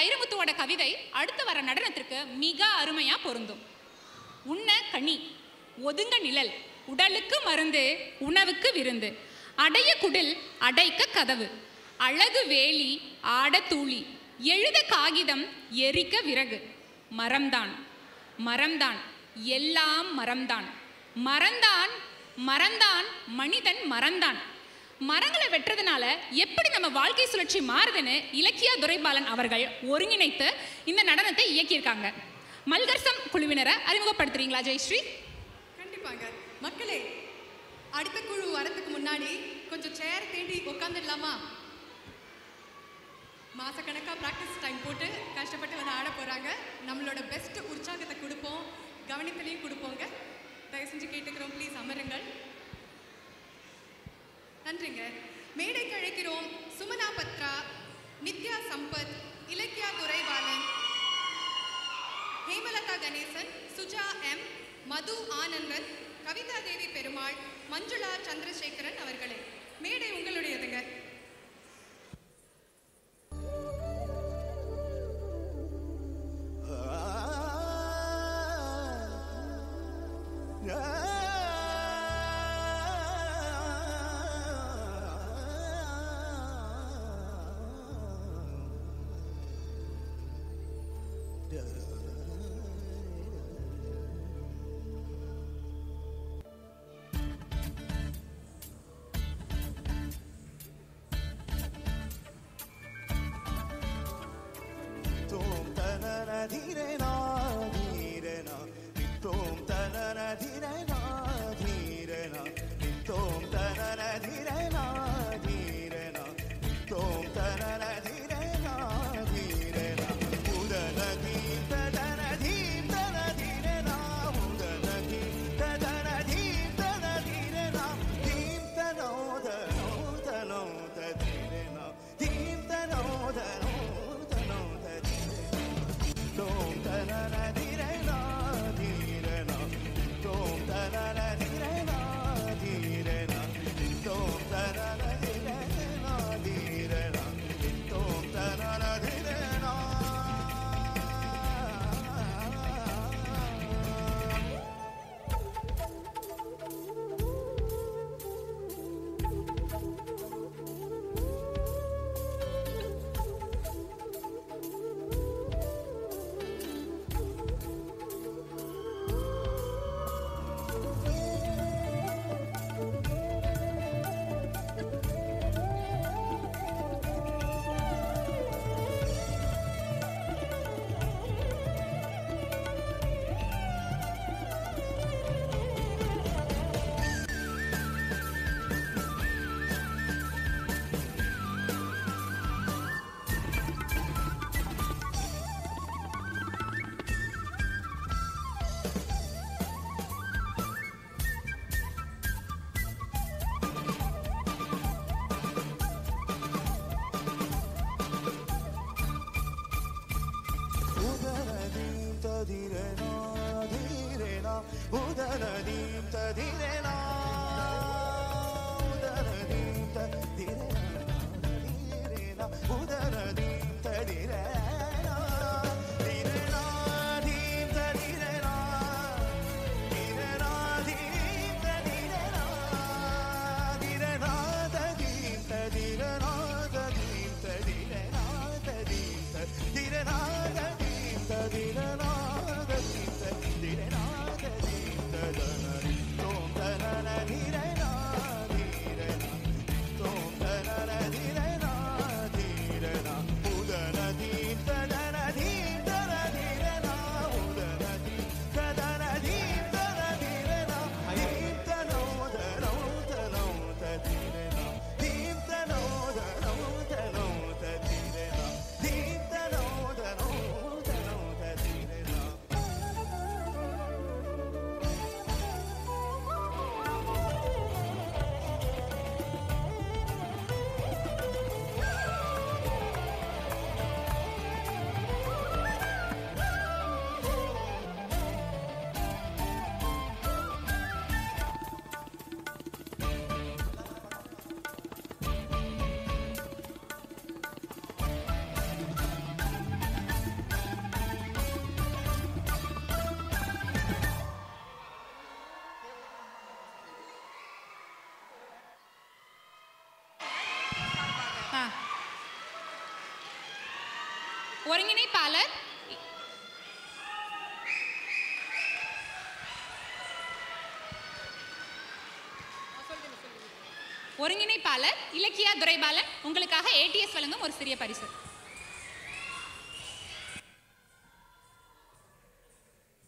வைரமுத்துவோட கவிதை அடுத்து வர நடனத்திற்கு மிக அருமையா பொருந்தும். உண்ண கனி, ஒதுங்க நிழல், உடலுக்கு மருந்து, உணவுக்கு விருந்து, அடைய குடில், அடைக்க கதவு, அழகு வேலி, ஆட தூளி, எழுத காகிதம், எரிக்க விறகு, மரம்தான் மரம்தான் எல்லாம் மரம்தான், மரம்தான் மரம்தான் மனிதன் மரம்தான். மரங்களை வெட்டுறதுனால எப்படி நம்ம வாழ்க்கை சுழற்சி மாறுதுன்னு இலக்கியா துரைபாலன் அவர்கள் ஒருங்கிணைத்து இந்த நடனத்தை இயக்கியிருக்காங்க. மல்கர்சம் குழுவினரை அறிமுகப்படுத்துறீங்களா ஜெயஸ்ரீ? கண்டிப்பாங்க. மக்களே, அடுத்த குழு வரத்துக்கு முன்னாடி கொஞ்சம் சேர் தேடி உட்காந்துடலாமா? மாசக்கணக்காக ப்ராக்டிஸ் டைம் போட்டு கஷ்டப்பட்டு வந்து ஆட போகிறாங்க. நம்மளோட பெஸ்ட் உற்சாகத்தை கொடுப்போம், கவனித்தலையும் கொடுப்போங்க. தயவு செஞ்சு கேட்டுக்கிறோம், ப்ளீஸ் அமருங்கள். நன்றிங்க. மேடைக்கு அழைக்கிறோம் சுமனா பத்ரா, நித்யா சம்பத், இலக்கியா துரைபாலன், ஹேமலதா கணேசன், சுஜா எம், மது ஆனந்தன், கவிதா தேவி பெருமாள், மஞ்சுளா சந்திரசேகரன் அவர்களே. மேடை உங்களுடையதுங்க. Don't ஒருங்கிணைப்பாளர் ஒருங்கிணைப்பாளர் இலக்கியா துரைபாலன் உங்களுக்காக ATS வழங்கும் ஒரு சிறிய பரிசு.